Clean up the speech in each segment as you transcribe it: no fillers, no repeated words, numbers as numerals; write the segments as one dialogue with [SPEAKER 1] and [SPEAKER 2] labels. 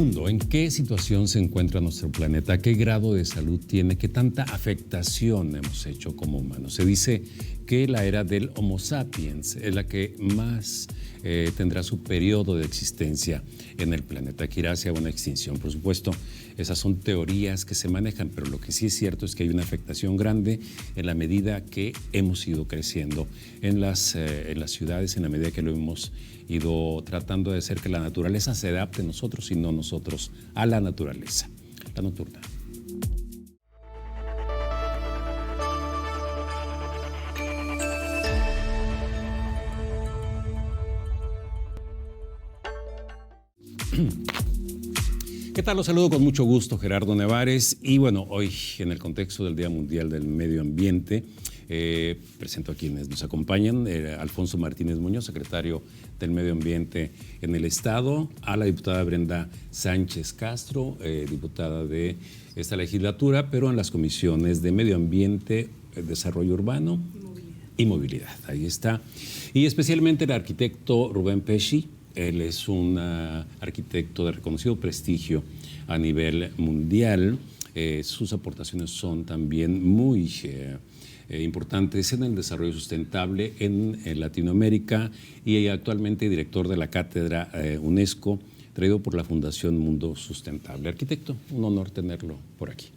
[SPEAKER 1] mundo, ¿en qué situación se encuentra nuestro planeta? ¿Qué grado de salud tiene? ¿Qué tanta afectación hemos hecho como humanos? Se dice que la era del Homo sapiens es la que más tendrá su periodo de existencia en el planeta, que irá hacia una extinción. Por supuesto, esas son teorías que se manejan, pero lo que sí es cierto es que hay una afectación grande en la medida que hemos ido creciendo en las ciudades, en la medida que lo hemos ido tratando de hacer que la naturaleza se adapte a nosotros y no nosotros a la naturaleza. La nocturna. ¿Qué tal? Los saludo con mucho gusto, Gerardo Nevares. Y bueno, hoy en el contexto del Día Mundial del Medio Ambiente, presento a quienes nos acompañan: Alfonso Martínez Muñoz, secretario del Medio Ambiente en el Estado; a la diputada Brenda Sánchez Castro, diputada de esta legislatura, pero en las comisiones de Medio Ambiente, Desarrollo Urbano y Movilidad. Ahí está. Y especialmente el arquitecto Rubén Pesci. Él es un arquitecto de reconocido prestigio a nivel mundial. Sus aportaciones son también muy importantes en el desarrollo sustentable en Latinoamérica, y actualmente director de la cátedra UNESCO, traído por la Fundación Mundo Sustentable. Arquitecto, un honor tenerlo por aquí.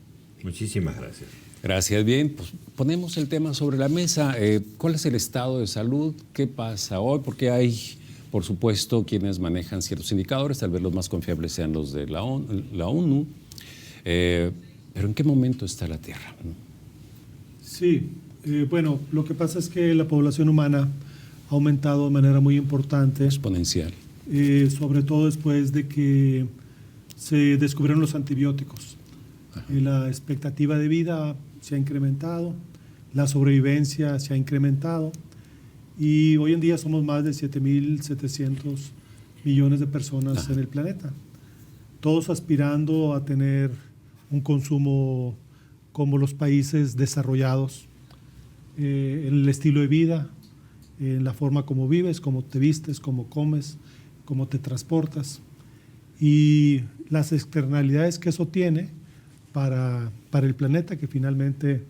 [SPEAKER 2] Muchísimas gracias.
[SPEAKER 1] Gracias. Bien, pues ponemos el tema sobre la mesa. ¿Cuál es el estado de salud? ¿Qué pasa hoy? Porque hay, por supuesto, quienes manejan ciertos indicadores, tal vez los más confiables sean los de la ONU, pero ¿en qué momento está la Tierra?
[SPEAKER 3] Sí, bueno, lo que pasa es que la población humana ha aumentado de manera muy importante.
[SPEAKER 1] Exponencial.
[SPEAKER 3] Sobre todo después de que se descubrieron los antibióticos. La expectativa de vida se ha incrementado, la sobrevivencia se ha incrementado, y hoy en día somos más de 7.700 millones de personas en el planeta, todos aspirando a tener un consumo como los países desarrollados, en el estilo de vida, en la forma como vives, cómo te vistes, cómo comes, cómo te transportas, y las externalidades que eso tiene para el planeta, que finalmente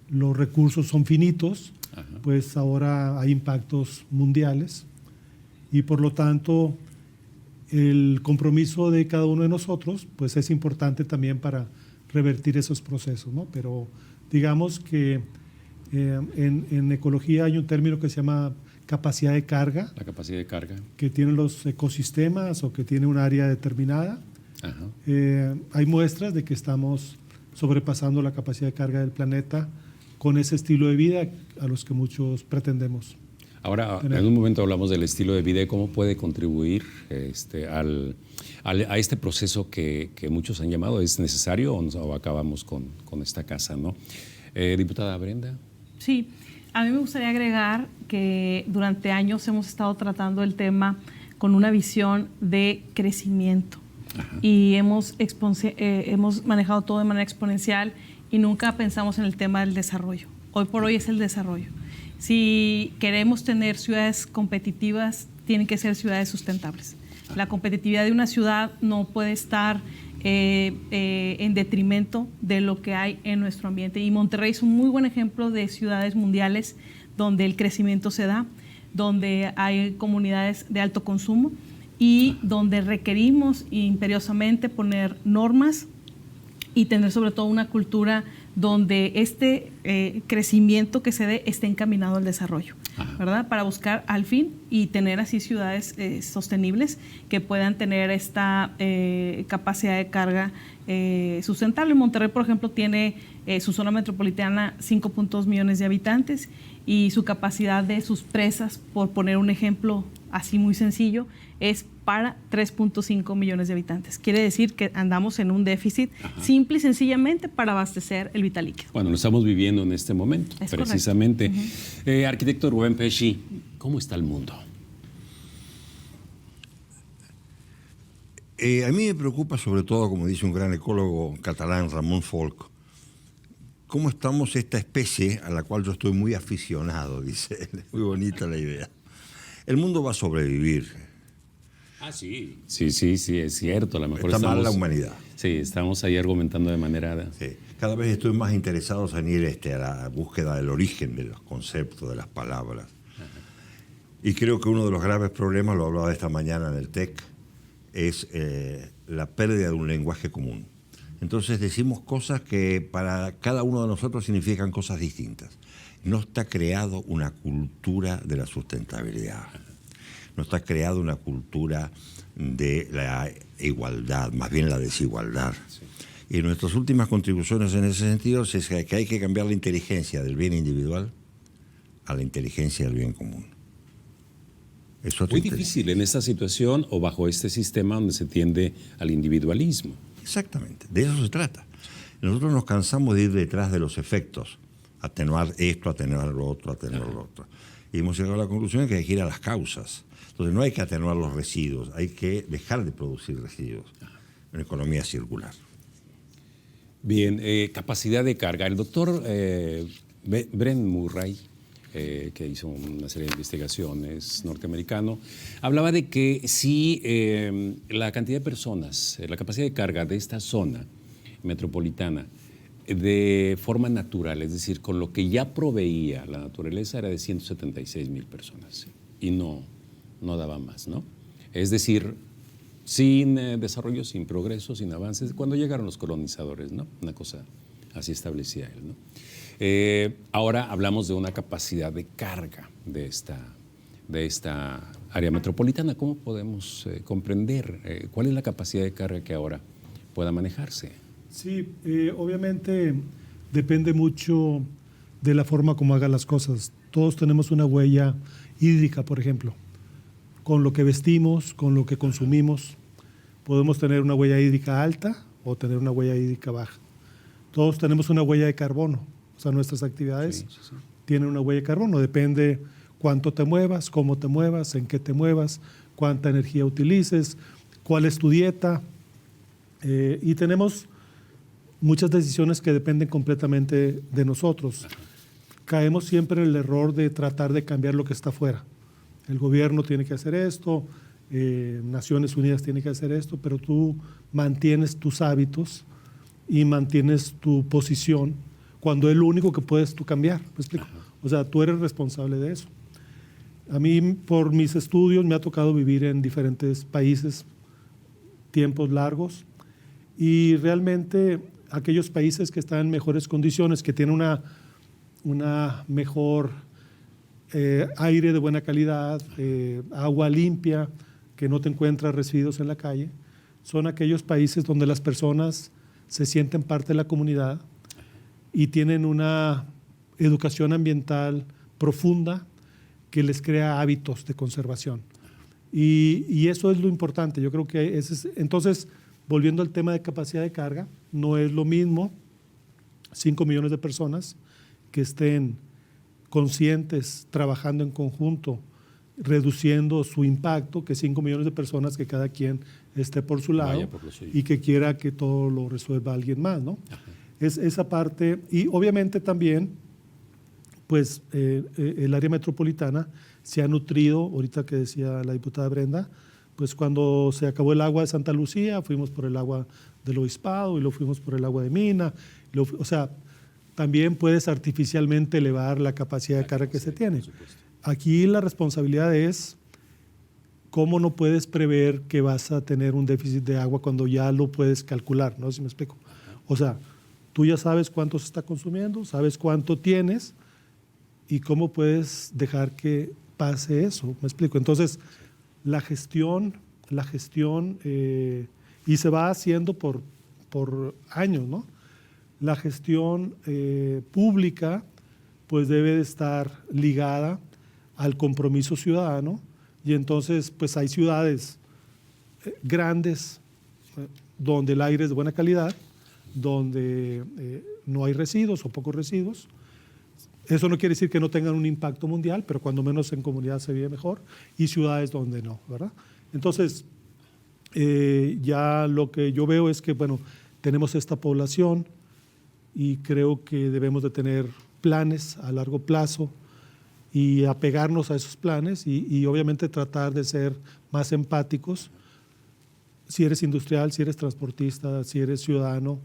[SPEAKER 3] los recursos son finitos. Pues ahora hay impactos mundiales, y por lo tanto el compromiso de cada uno de nosotros pues es importante también para revertir esos procesos, ¿no? Pero digamos que en ecología hay un término que se llama capacidad de carga.
[SPEAKER 1] La capacidad de carga. Que
[SPEAKER 3] tienen los ecosistemas o que tiene un área determinada. Hay muestras de que estamos sobrepasando la capacidad de carga del planeta con ese estilo de vida a los que muchos pretendemos.
[SPEAKER 1] Ahora, en un momento hablamos del estilo de vida y cómo puede contribuir a este proceso que muchos han llamado. ¿Es necesario o acabamos con esta casa, no? Diputada Brenda.
[SPEAKER 4] Sí, a mí me gustaría agregar que durante años hemos estado tratando el tema con una visión de crecimiento. Y hemos manejado todo de manera exponencial y nunca pensamos en el tema del desarrollo. Hoy por hoy es el desarrollo. Si queremos tener ciudades competitivas, tienen que ser ciudades sustentables. La competitividad de una ciudad no puede estar en detrimento de lo que hay en nuestro ambiente. Y Monterrey es un muy buen ejemplo de ciudades mundiales donde el crecimiento se da, donde hay comunidades de alto consumo y donde requerimos imperiosamente poner normas y tener sobre todo una cultura donde este crecimiento que se dé esté encaminado al desarrollo, ¿verdad? Para buscar al fin y tener así ciudades sostenibles que puedan tener esta capacidad de carga sustentable. Monterrey, por ejemplo, tiene su zona metropolitana 5.2 millones de habitantes, y su capacidad de sus presas, por poner un ejemplo así muy sencillo, es para 3.5 millones de habitantes. Quiere decir que andamos en un déficit simple y sencillamente para abastecer el vital líquido.
[SPEAKER 1] Bueno, lo estamos viviendo en este momento, es precisamente. Arquitecto Rubén Pesci, ¿cómo está el mundo?
[SPEAKER 2] A mí me preocupa sobre todo, como dice un gran ecólogo catalán, Ramon Folch, cómo estamos esta especie a la cual yo estoy muy aficionado, dice él. Muy bonita la idea. El mundo va a sobrevivir.
[SPEAKER 1] Sí, es cierto. A lo mejor
[SPEAKER 2] Está mal
[SPEAKER 1] estamos,
[SPEAKER 2] la humanidad.
[SPEAKER 1] Sí, estamos ahí argumentando de manera...
[SPEAKER 2] Sí. Cada vez estoy más interesado en ir a la búsqueda del origen de los conceptos, de las palabras. Y creo que uno de los graves problemas, lo hablaba esta mañana en el TEC, es la pérdida de un lenguaje común. Entonces decimos cosas que para cada uno de nosotros significan cosas distintas. No está creado una cultura de la sustentabilidad. No está creada una cultura de la igualdad, más bien la desigualdad. Sí. Y nuestras últimas contribuciones en ese sentido es que hay que cambiar la inteligencia del bien individual a la inteligencia del bien común. Eso es muy
[SPEAKER 1] difícil en esta situación o bajo este sistema donde se tiende al individualismo.
[SPEAKER 2] Exactamente, de eso se trata. Nosotros nos cansamos de ir detrás de los efectos, atenuar esto, atenuar lo otro, atenuar lo otro. Y hemos llegado a la conclusión de que hay que ir a las causas. Entonces no hay que atenuar los residuos, hay que dejar de producir residuos. Una economía circular.
[SPEAKER 1] Bien, capacidad de carga. El doctor Brent Murray, que hizo una serie de investigaciones norteamericano, hablaba de que si la cantidad de personas, la capacidad de carga de esta zona metropolitana de forma natural, es decir, con lo que ya proveía la naturaleza, era de 176,000 personas y no daba más, ¿no? Es decir, sin desarrollo, sin progreso, sin avances, cuando llegaron los colonizadores, ¿no? Una cosa así establecía él, ¿no? Ahora hablamos de una capacidad de carga de esta área metropolitana. ¿Cómo podemos comprender cuál es la capacidad de carga que ahora pueda manejarse?
[SPEAKER 3] Sí, obviamente depende mucho de la forma como haga las cosas. Todos tenemos una huella hídrica, por ejemplo. Con lo que vestimos, con lo que consumimos, podemos tener una huella hídrica alta o tener una huella hídrica baja. Todos tenemos una huella de carbono. O sea, nuestras actividades tienen una huella de carbono. Depende cuánto te muevas, cómo te muevas, en qué te muevas, cuánta energía utilices, cuál es tu dieta. Y tenemos muchas decisiones que dependen completamente de nosotros. Caemos siempre en el error de tratar de cambiar lo que está afuera. El gobierno tiene que hacer esto, Naciones Unidas tiene que hacer esto, pero tú mantienes tus hábitos y mantienes tu posición cuando es lo único que puedes tú cambiar. ¿Me explico? O sea, tú eres responsable de eso. A mí, por mis estudios, me ha tocado vivir en diferentes países tiempos largos y realmente aquellos países que están en mejores condiciones, que tienen una mejor aire de buena calidad, agua limpia, que no te encuentras residuos en la calle, son aquellos países donde las personas se sienten parte de la comunidad y tienen una educación ambiental profunda que les crea hábitos de conservación. Y eso es lo importante. Yo creo que entonces, volviendo al tema de capacidad de carga, no es lo mismo 5 millones de personas que estén conscientes, trabajando en conjunto, reduciendo su impacto, que 5 millones de personas que cada quien esté por su lado y que quiera que todo lo resuelva alguien más, ¿no? Es esa parte. Y obviamente también, pues, el área metropolitana se ha nutrido, ahorita que decía la diputada Brenda, pues cuando se acabó el agua de Santa Lucía, fuimos por el agua del Obispado y luego fuimos por el agua de Mina. O sea, también puedes artificialmente elevar la capacidad de carga que se tiene. Aquí la responsabilidad es cómo no puedes prever que vas a tener un déficit de agua cuando ya lo puedes calcular, ¿no? Si me explico. O sea, tú ya sabes cuánto se está consumiendo, sabes cuánto tienes y cómo puedes dejar que pase eso, ¿me explico? Entonces, la gestión y se va haciendo por años, ¿no? La gestión pública pues debe de estar ligada al compromiso ciudadano y entonces pues hay ciudades grandes donde el aire es de buena calidad, donde no hay residuos o pocos residuos. Eso no quiere decir que no tengan un impacto mundial, pero cuando menos en comunidad se vive mejor, y ciudades donde no, ¿verdad? Entonces, ya lo que yo veo es que, bueno, tenemos esta población y creo que debemos de tener planes a largo plazo y apegarnos a esos planes y obviamente tratar de ser más empáticos. Si eres industrial, si eres transportista, si eres ciudadano,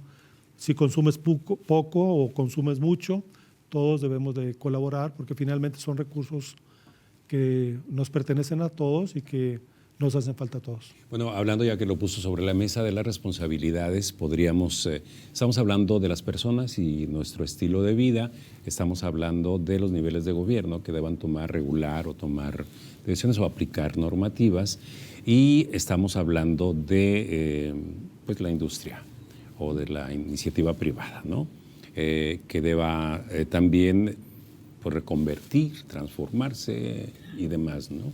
[SPEAKER 3] si consumes poco o consumes mucho, todos debemos de colaborar porque finalmente son recursos que nos pertenecen a todos y que nos hacen falta a todos.
[SPEAKER 1] Bueno, hablando ya que lo puso sobre la mesa de las responsabilidades, estamos hablando de las personas y nuestro estilo de vida, estamos hablando de los niveles de gobierno que deban regular o tomar decisiones o aplicar normativas, y estamos hablando de pues la industria o de la iniciativa privada, ¿no? Que deba también pues, reconvertir, transformarse y demás, ¿no?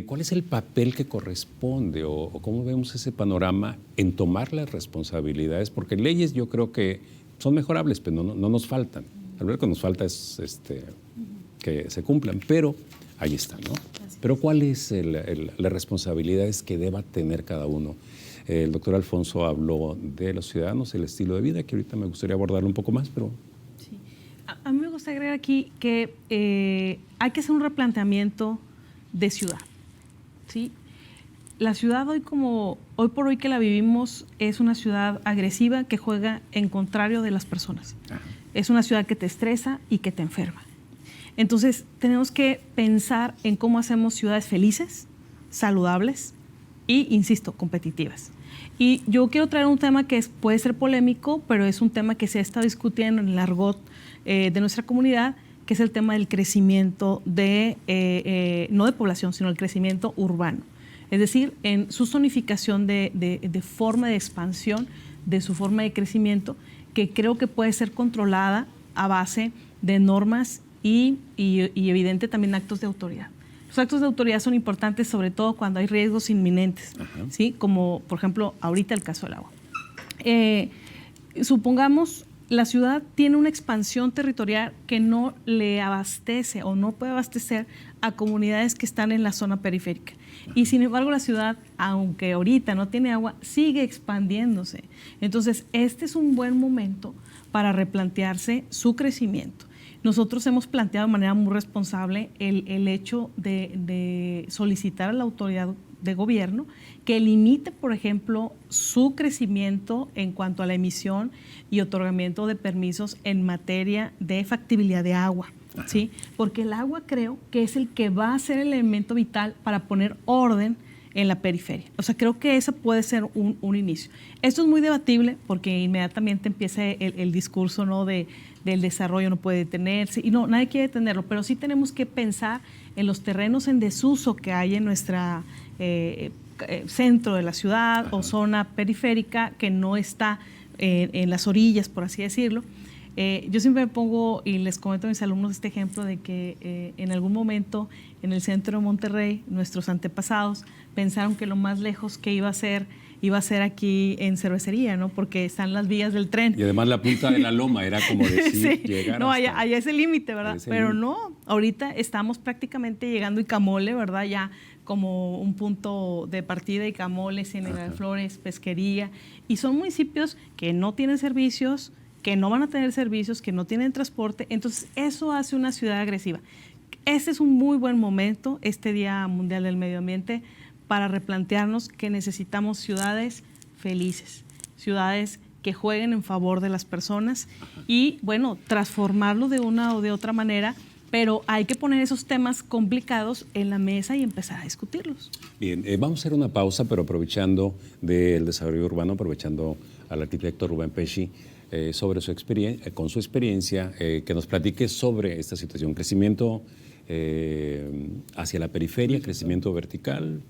[SPEAKER 1] ¿Cuál es el papel que corresponde o cómo vemos ese panorama en tomar las responsabilidades? Porque leyes yo creo que son mejorables, pero no nos faltan. Lo que nos falta es que se cumplan, pero ahí está, ¿no? Pero ¿cuál es las responsabilidades que deba tener cada uno? El doctor Alfonso habló de los ciudadanos, el estilo de vida, que ahorita me gustaría abordarlo un poco más, pero...
[SPEAKER 4] Sí. A mí me gustaría agregar aquí que hay que hacer un replanteamiento de ciudad, ¿sí? La ciudad hoy por hoy que la vivimos es una ciudad agresiva que juega en contrario de las personas. Ajá. Es una ciudad que te estresa y que te enferma. Entonces tenemos que pensar en cómo hacemos ciudades felices, saludables y, insisto, competitivas. Y yo quiero traer un tema que puede ser polémico, pero es un tema que se ha estado discutiendo en el argot de nuestra comunidad, que es el tema del crecimiento no de población, sino el crecimiento urbano. Es decir, en su zonificación de forma de expansión, de su forma de crecimiento, que creo que puede ser controlada a base de normas y evidente también actos de autoridad. Los actos de autoridad son importantes sobre todo cuando hay riesgos inminentes, ¿sí? Como por ejemplo ahorita el caso del agua. Supongamos la ciudad tiene una expansión territorial que no le abastece o no puede abastecer a comunidades que están en la zona periférica. Y sin embargo la ciudad, aunque ahorita no tiene agua, sigue expandiéndose. Entonces este es un buen momento para replantearse su crecimiento. Nosotros hemos planteado de manera muy responsable el hecho de solicitar a la autoridad de gobierno que limite, por ejemplo, su crecimiento en cuanto a la emisión y otorgamiento de permisos en materia de factibilidad de agua, ¿sí? Porque el agua creo que es el que va a ser el elemento vital para poner orden en la periferia. O sea, creo que ese puede ser un inicio. Esto es muy debatible porque inmediatamente empieza el discurso, ¿no? del desarrollo no puede detenerse, y no, nadie quiere detenerlo, pero sí tenemos que pensar en los terrenos en desuso que hay en nuestra centro de la ciudad o zona periférica que no está en las orillas, por así decirlo. Yo siempre me pongo y les comento a mis alumnos este ejemplo de que en algún momento en el centro de Monterrey, nuestros antepasados pensaron que lo más lejos que iba a ser aquí en Cervecería, ¿no? Porque están las vías del tren.
[SPEAKER 1] Y además la punta de la loma era como decir,
[SPEAKER 4] sí.
[SPEAKER 1] llegar
[SPEAKER 4] no,
[SPEAKER 1] hasta...
[SPEAKER 4] allá es el límite, ¿verdad? Pero no, ahorita estamos prácticamente llegando a Icamole, ¿verdad? Ya como un punto de partida, Icamole, Ciénega de Flores, Pesquería, y son municipios que no tienen servicios, que no van a tener servicios, que no tienen transporte, entonces eso hace una ciudad agresiva. Este es un muy buen momento, este Día Mundial del Medio Ambiente, para replantearnos que necesitamos ciudades felices, ciudades que jueguen en favor de las personas y, bueno, transformarlo de una o de otra manera, pero hay que poner esos temas complicados en la mesa y empezar a discutirlos.
[SPEAKER 1] Bien, vamos a hacer una pausa, pero aprovechando del desarrollo urbano, aprovechando al arquitecto Rubén Pesci, sobre su experiencia, con su experiencia, que nos platique sobre esta situación, crecimiento hacia la periferia, crecimiento vertical,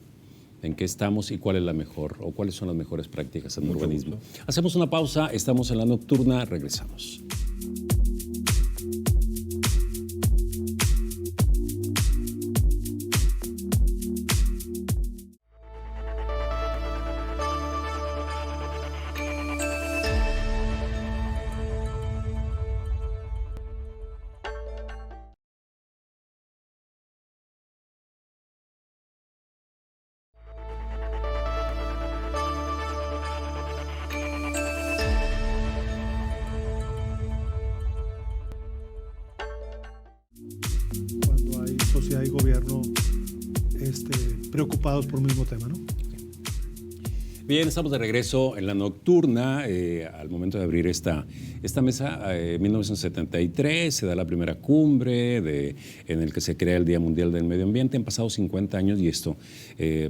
[SPEAKER 1] en qué estamos y cuál es la mejor o cuáles son las mejores prácticas en urbanismo. Hacemos una pausa, estamos en la nocturna, regresamos.
[SPEAKER 3] preocupados por el mismo tema, ¿no?
[SPEAKER 1] Bien, estamos de regreso en la nocturna. Al momento de abrir esta mesa, en 1973 se da la primera cumbre en el que se crea el Día Mundial del Medio Ambiente. Han pasado 50 años y esto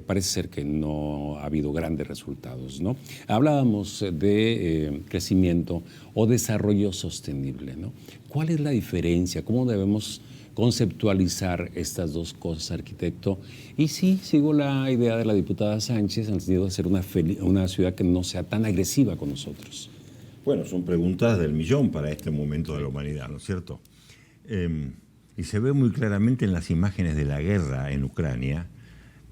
[SPEAKER 1] parece ser que no ha habido grandes resultados, ¿no? Hablábamos de crecimiento o desarrollo sostenible, ¿no? ¿Cuál es la diferencia? ¿Cómo debemos conceptualizar estas dos cosas, arquitecto? Y sí, sigo la idea de la diputada Sánchez en el sentido de ser una ciudad que no sea tan agresiva con nosotros.
[SPEAKER 2] Bueno, son preguntas del millón para este momento de la humanidad, ¿no es cierto? Y se ve muy claramente en las imágenes de la guerra en Ucrania,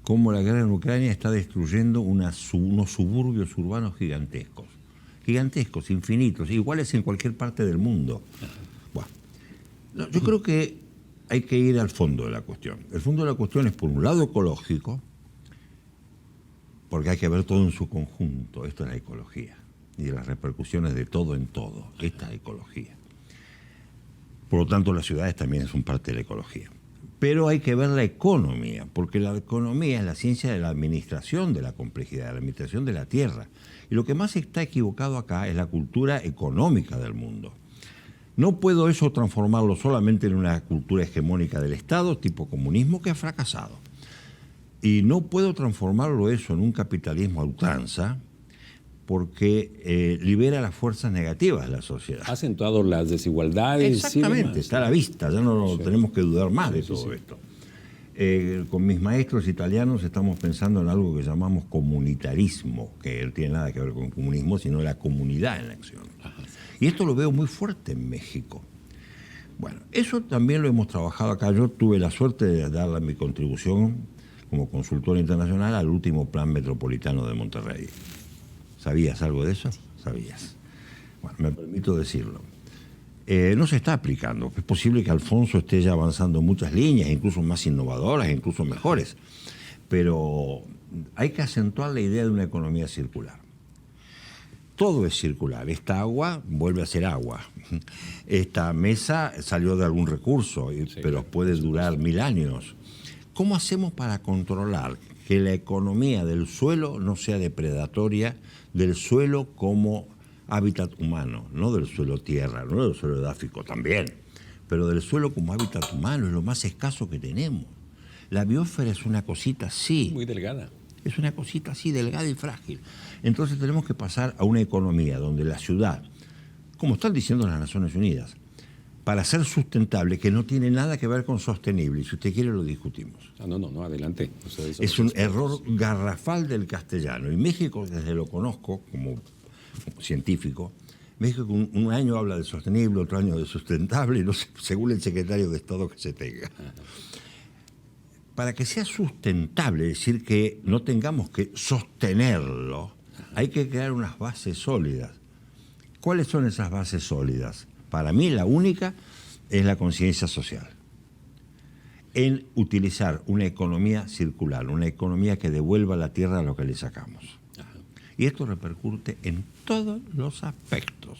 [SPEAKER 2] cómo la guerra en Ucrania está destruyendo unos suburbios urbanos gigantescos, infinitos, iguales en cualquier parte del mundo. Bueno, yo creo que hay que ir al fondo de la cuestión. El fondo de la cuestión es, por un lado, ecológico, porque hay que ver todo en su conjunto. Esto es la ecología y las repercusiones de todo en todo. Esta es la ecología. Por lo tanto, las ciudades también son parte de la ecología. Pero hay que ver la economía, porque la economía es la ciencia de la administración de la complejidad, de la administración de la tierra. Y lo que más está equivocado acá es la cultura económica del mundo. No puedo eso transformarlo solamente en una cultura hegemónica del Estado, tipo comunismo, que ha fracasado. Y no puedo transformarlo eso en un capitalismo a ultranza, porque libera las fuerzas negativas de la sociedad.
[SPEAKER 1] Ha acentuado las desigualdades.
[SPEAKER 2] Exactamente, está a la vista, ya no tenemos que dudar más de todo esto. Con mis maestros italianos estamos pensando en algo que llamamos comunitarismo, que no tiene nada que ver con comunismo, sino la comunidad en la acción. Ajá. Y esto lo veo muy fuerte en México. Bueno, eso también lo hemos trabajado acá. Yo tuve la suerte de dar mi contribución como consultor internacional al último Plan Metropolitano de Monterrey. ¿Sabías algo de eso? Sabías. Bueno, me permito decirlo. No se está aplicando. Es posible que Alfonso esté ya avanzando en muchas líneas, incluso más innovadoras, incluso mejores. Pero hay que acentuar la idea de una economía circular. Todo es circular. Esta agua vuelve a ser agua. Esta mesa salió de algún recurso, pero puede durar 1000 años. ¿Cómo hacemos para controlar que la economía del suelo no sea depredatoria del suelo como hábitat humano? No del suelo tierra, no del suelo edáfico también, pero del suelo como hábitat humano, es lo más escaso que tenemos. La biosfera es una cosita así.
[SPEAKER 1] Muy delgada.
[SPEAKER 2] Es una cosita así, delgada y frágil. Entonces tenemos que pasar a una economía donde la ciudad, como están diciendo las Naciones Unidas, para ser sustentable, que no tiene nada que ver con sostenible, y si usted quiere lo discutimos.
[SPEAKER 1] No, adelante.
[SPEAKER 2] Es un error garrafal del castellano. Y México, desde lo conozco como científico, México un año habla de sostenible, otro año de sustentable, y no sé, según el secretario de Estado que se tenga. Para que sea sustentable, es decir, que no tengamos que sostenerlo, hay que crear unas bases sólidas. ¿Cuáles son esas bases sólidas? Para mí la única es la conciencia social. En utilizar una economía circular, una economía que devuelva a la tierra lo que le sacamos. Y esto repercute en todos los aspectos.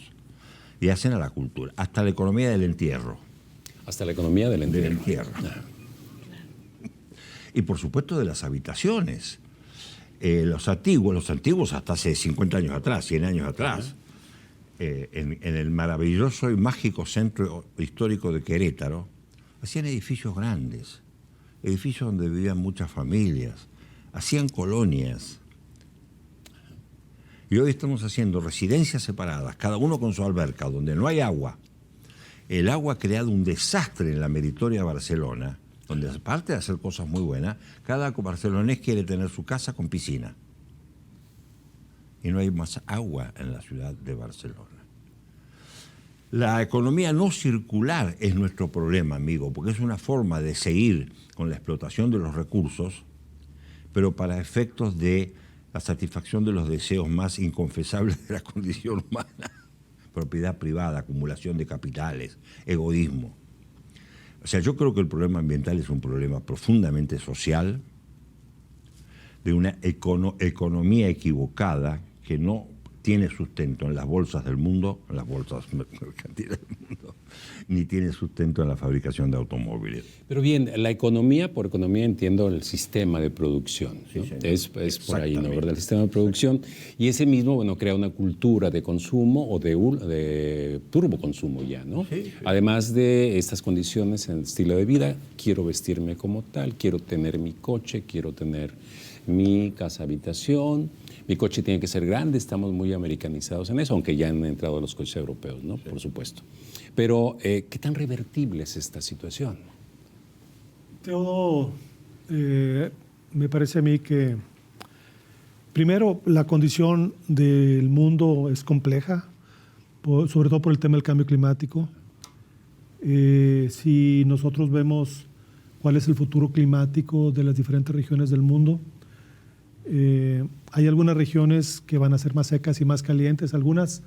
[SPEAKER 2] Y hacen a la cultura, hasta la economía del entierro.
[SPEAKER 1] Hasta la economía del
[SPEAKER 2] entierro. Y por supuesto de las habitaciones. Los antiguos hasta hace 50 años atrás, 100 años atrás, en el maravilloso y mágico centro histórico de Querétaro, hacían edificios grandes, edificios donde vivían muchas familias, hacían colonias. Y hoy estamos haciendo residencias separadas, cada uno con su alberca, donde no hay agua. El agua ha creado un desastre en la meritoria Barcelona, donde aparte de hacer cosas muy buenas, cada barcelonés quiere tener su casa con piscina. Y no hay más agua en la ciudad de Barcelona. La economía no circular es nuestro problema, amigo, porque es una forma de seguir con la explotación de los recursos, pero para efectos de la satisfacción de los deseos más inconfesables de la condición humana. Propiedad privada, acumulación de capitales, egoísmo. O sea, yo creo que el problema ambiental es un problema profundamente social, de una economía equivocada que no tiene sustento en las bolsas del mundo, en las bolsas mercantiles del mundo, ni tiene sustento en la fabricación de automóviles.
[SPEAKER 1] Pero bien, la economía, por economía entiendo el sistema de producción, ¿no?
[SPEAKER 2] Sí,
[SPEAKER 1] Es por ahí, ¿no? ¿Verdad? El sistema de producción. Y ese mismo, bueno, crea una cultura de consumo o de turboconsumo ya, ¿no?
[SPEAKER 2] Sí.
[SPEAKER 1] Además de estas condiciones en el estilo de vida, quiero vestirme como tal, quiero tener mi coche, quiero tener mi casa habitación, mi coche tiene que ser grande, estamos muy americanizados en eso, aunque ya han entrado los coches europeos, ¿no? Sí. Por supuesto. Pero, ¿qué tan revertible es esta situación?
[SPEAKER 3] Todo, me parece a mí que, primero, la condición del mundo es compleja, sobre todo por el tema del cambio climático. Si nosotros vemos cuál es el futuro climático de las diferentes regiones del mundo, hay algunas regiones que van a ser más secas y más calientes, algunas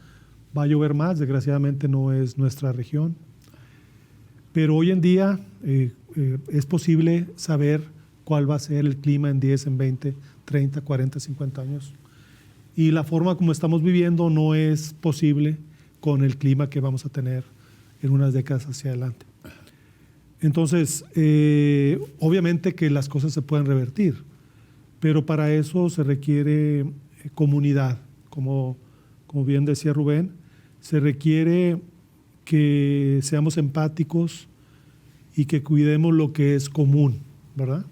[SPEAKER 3] va a llover más, desgraciadamente no es nuestra región. Pero hoy en día es posible saber cuál va a ser el clima en 10, en 20, 30, 40, 50 años. Y la forma como estamos viviendo no es posible con el clima que vamos a tener en unas décadas hacia adelante. Entonces, obviamente que las cosas se pueden revertir, pero para eso se requiere comunidad, como bien decía Rubén, se requiere que seamos empáticos y que cuidemos lo que es común, ¿verdad?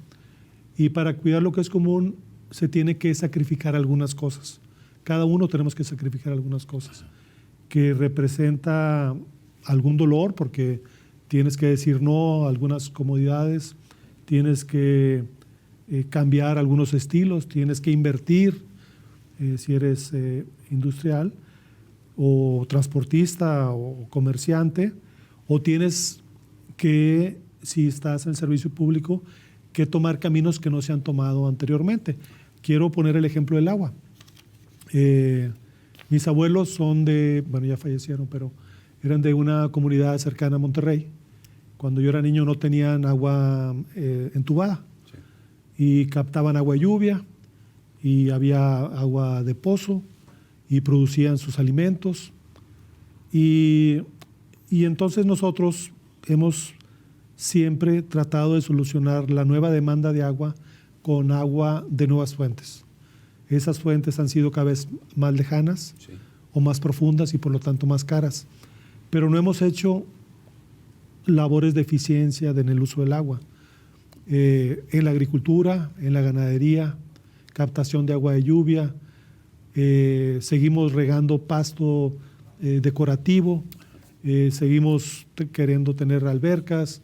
[SPEAKER 3] Y para cuidar lo que es común se tiene que sacrificar algunas cosas. Cada uno tenemos que sacrificar algunas cosas, que representa algún dolor, porque tienes que decir no a algunas comodidades, tienes que cambiar algunos estilos, tienes que invertir si eres industrial o transportista o comerciante, o tienes que, si estás en servicio público, que tomar caminos que no se han tomado anteriormente. Quiero poner el ejemplo del agua. Mis abuelos son bueno, ya fallecieron, pero eran de una comunidad cercana a Monterrey. Cuando yo era niño no tenían agua entubada. Sí. Y captaban agua de lluvia y había agua de pozo y producían sus alimentos. Y entonces nosotros hemos siempre tratado de solucionar la nueva demanda de agua con agua de nuevas fuentes. Esas fuentes han sido cada vez más lejanas, sí, o más profundas y por lo tanto más caras. Pero no hemos hecho labores de eficiencia en el uso del agua. En la agricultura, en la ganadería, captación de agua de lluvia, seguimos regando pasto decorativo, seguimos queriendo tener albercas,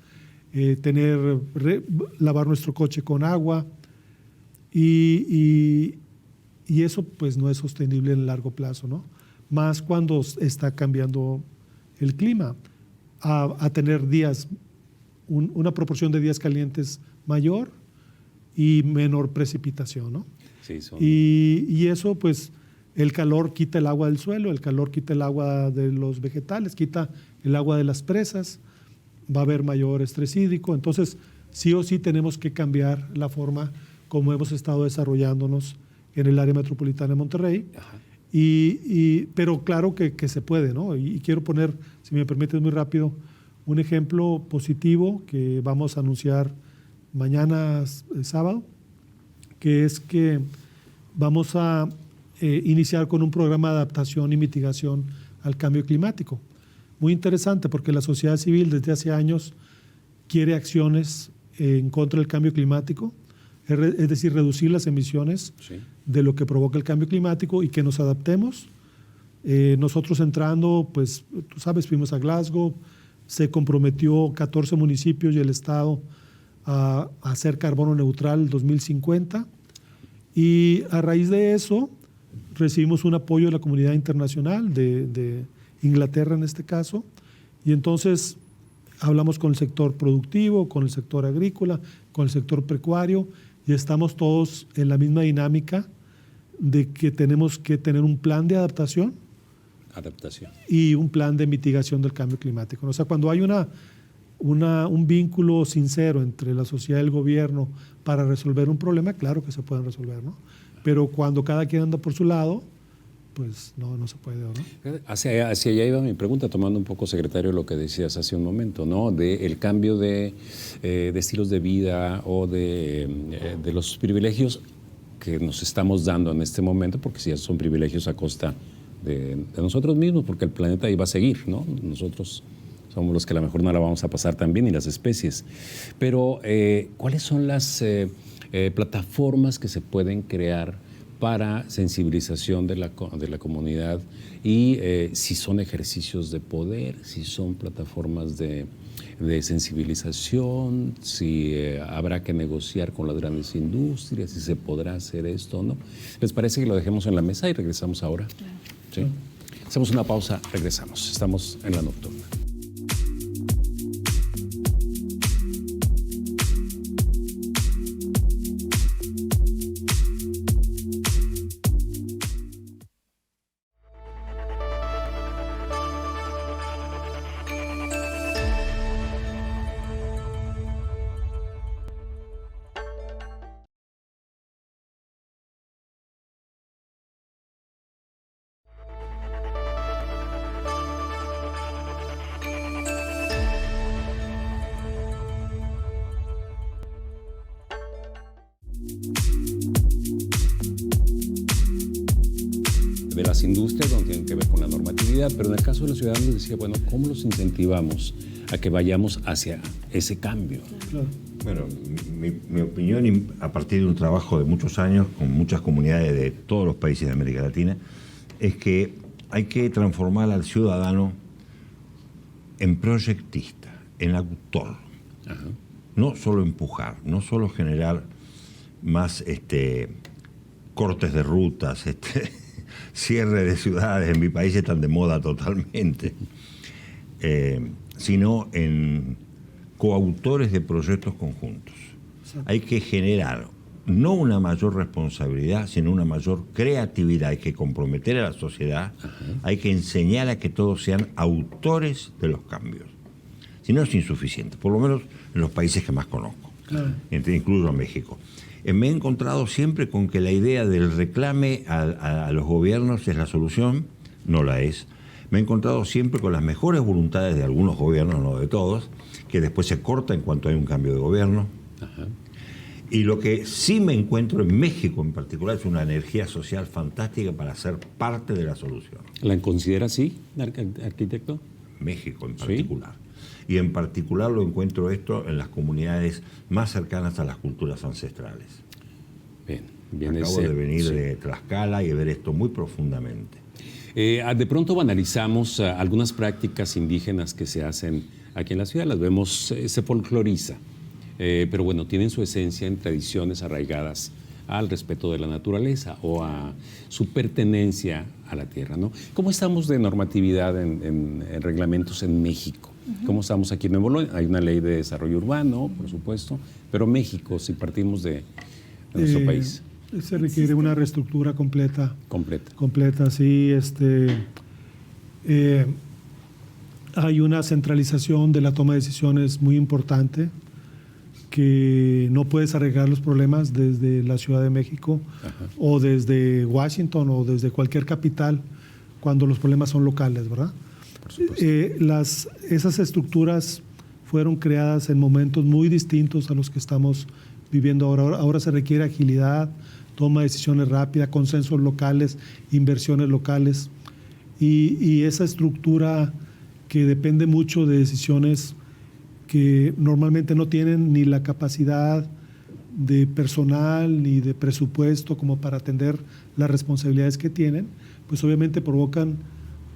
[SPEAKER 3] lavar nuestro coche con agua y eso pues no es sostenible en el largo plazo, ¿no? Más cuando está cambiando el clima, a tener días, una proporción de días calientes mayor y menor precipitación, ¿no?
[SPEAKER 1] Sí,
[SPEAKER 3] y eso pues el calor quita el agua del suelo, el calor quita el agua de los vegetales, quita el agua de las presas, va a haber mayor estrés hídrico, entonces sí o sí tenemos que cambiar la forma como hemos estado desarrollándonos en el área metropolitana de Monterrey. Ajá. Pero claro que se puede, ¿no? Y quiero poner, si me permites muy rápido, un ejemplo positivo que vamos a anunciar mañana sábado, que es que vamos a iniciar con un programa de adaptación y mitigación al cambio climático. Muy interesante porque la sociedad civil desde hace años quiere acciones en contra del cambio climático, es decir, reducir las emisiones, sí, de lo que provoca el cambio climático y que nos adaptemos. Nosotros entrando, pues tú sabes, fuimos a Glasgow, se comprometió 14 municipios y el Estado a hacer carbono neutral en 2050 y a raíz de eso recibimos un apoyo de la comunidad internacional, de Inglaterra en este caso, y entonces hablamos con el sector productivo, con el sector agrícola, con el sector pecuario y estamos todos en la misma dinámica de que tenemos que tener un plan de adaptación y un plan de mitigación del cambio climático. O sea, cuando hay un vínculo sincero entre la sociedad y el gobierno para resolver un problema, claro que se pueden resolver, ¿no? Pero cuando cada quien anda por su lado, pues no se puede, ¿no?
[SPEAKER 1] Hacia allá iba mi pregunta, tomando un poco, secretario, lo que decías hace un momento, ¿no? De el cambio de estilos de vida o de los privilegios que nos estamos dando en este momento, porque si son privilegios a costa de nosotros mismos, porque el planeta iba a seguir, ¿no? Nosotros somos los que a lo mejor no la vamos a pasar tan bien, y las especies. Pero, ¿cuáles son las plataformas que se pueden crear para sensibilización de la comunidad? Y si son ejercicios de poder, si son plataformas de sensibilización, si habrá que negociar con las grandes industrias, si se podrá hacer esto o no. ¿Les parece que lo dejemos en la mesa y regresamos ahora?
[SPEAKER 4] Claro.
[SPEAKER 1] ¿Sí? Hacemos una pausa, regresamos. Estamos en La Nocturna. De las industrias, donde tienen que ver con la normatividad, pero en el caso de los ciudadanos decía, bueno, ¿cómo los incentivamos a que vayamos hacia ese cambio?
[SPEAKER 3] Claro.
[SPEAKER 2] Bueno, mi opinión, a partir de un trabajo de muchos años con muchas comunidades de todos los países de América Latina, es que hay que transformar al ciudadano en proyectista, en autor.
[SPEAKER 1] Ajá.
[SPEAKER 2] No solo empujar, no solo generar más cortes de rutas, cierre de ciudades. En mi país están de moda totalmente, sino en coautores de proyectos conjuntos. Hay que generar no una mayor responsabilidad, sino una mayor creatividad. Hay que comprometer a la sociedad, hay que enseñar a que todos sean autores de los cambios. Si no, es insuficiente, por lo menos en los países que más conozco,
[SPEAKER 3] Claro.
[SPEAKER 2] incluso México. Me he encontrado siempre con que la idea del reclame a los gobiernos es la solución. No la es. Me he encontrado siempre con las mejores voluntades de algunos gobiernos, no de todos, que después se corta en cuanto hay un cambio de gobierno.
[SPEAKER 1] Ajá.
[SPEAKER 2] Y lo que sí me encuentro en México en particular es una energía social fantástica para ser parte de la solución.
[SPEAKER 1] ¿La considera así, arquitecto?
[SPEAKER 2] México en
[SPEAKER 1] ¿Sí?
[SPEAKER 2] particular. Y en particular lo encuentro esto en las comunidades más cercanas a las culturas ancestrales.
[SPEAKER 1] Bien.
[SPEAKER 2] Acabo de venir
[SPEAKER 1] sí.
[SPEAKER 2] de Tlaxcala y de ver esto muy profundamente.
[SPEAKER 1] De pronto banalizamos algunas prácticas indígenas que se hacen aquí en la ciudad, las vemos, se folcloriza, pero bueno, tienen su esencia en tradiciones arraigadas al respeto de la naturaleza o a su pertenencia a la tierra, ¿no? ¿Cómo estamos de normatividad en reglamentos en México? ¿Cómo estamos aquí en Nuevo León? Hay una ley de desarrollo urbano, por supuesto, pero México, si partimos de nuestro país.
[SPEAKER 3] Se requiere una reestructura completa.
[SPEAKER 1] Completa.
[SPEAKER 3] Sí. Hay una centralización de la toma de decisiones muy importante, que no puedes arreglar los problemas desde la Ciudad de México o desde Washington o desde cualquier capital cuando los problemas son locales, ¿verdad?
[SPEAKER 1] Por supuesto.
[SPEAKER 3] Esas estructuras fueron creadas en momentos muy distintos a los que estamos viviendo ahora. Ahora se requiere agilidad, toma de decisiones rápida, consensos locales, inversiones locales. Y esa estructura que depende mucho de decisiones que normalmente no tienen ni la capacidad de personal ni de presupuesto como para atender las responsabilidades que tienen, pues obviamente provocan,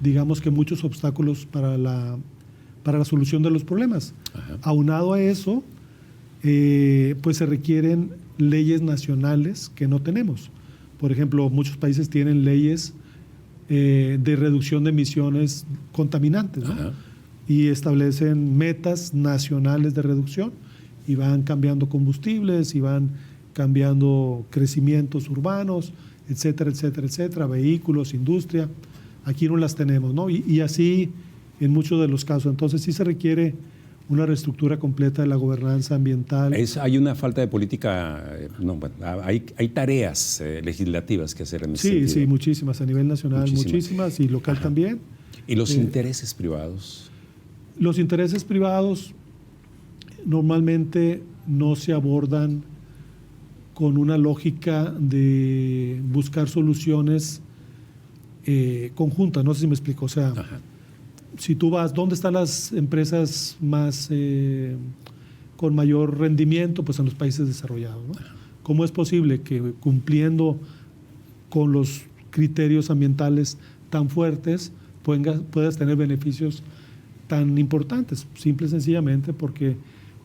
[SPEAKER 3] digamos que muchos obstáculos para la solución de los problemas.
[SPEAKER 1] Ajá.
[SPEAKER 3] Aunado a eso, pues se requieren leyes nacionales que no tenemos. Por ejemplo, muchos países tienen leyes de reducción de emisiones contaminantes, ¿no?
[SPEAKER 1] Ajá.
[SPEAKER 3] Y establecen metas nacionales de reducción y van cambiando combustibles y van cambiando crecimientos urbanos, etcétera, etcétera, etcétera, vehículos, industria. Aquí no las tenemos, ¿no? Y así en muchos de los casos. Entonces sí se requiere una reestructura completa de la gobernanza ambiental.
[SPEAKER 1] Hay una falta de política, hay tareas legislativas que hacer en ese sentido.
[SPEAKER 3] Sí, muchísimas, a nivel nacional muchísimas y local también.
[SPEAKER 1] ¿Y los intereses privados?
[SPEAKER 3] Los intereses privados normalmente no se abordan con una lógica de buscar soluciones conjuntas, no sé si me explico, o sea,
[SPEAKER 1] Ajá.
[SPEAKER 3] Si tú vas, ¿dónde están las empresas más con mayor rendimiento? Pues en los países desarrollados, ¿no? ¿Cómo es posible que cumpliendo con los criterios ambientales tan fuertes puedas tener beneficios tan importantes? Simple y sencillamente porque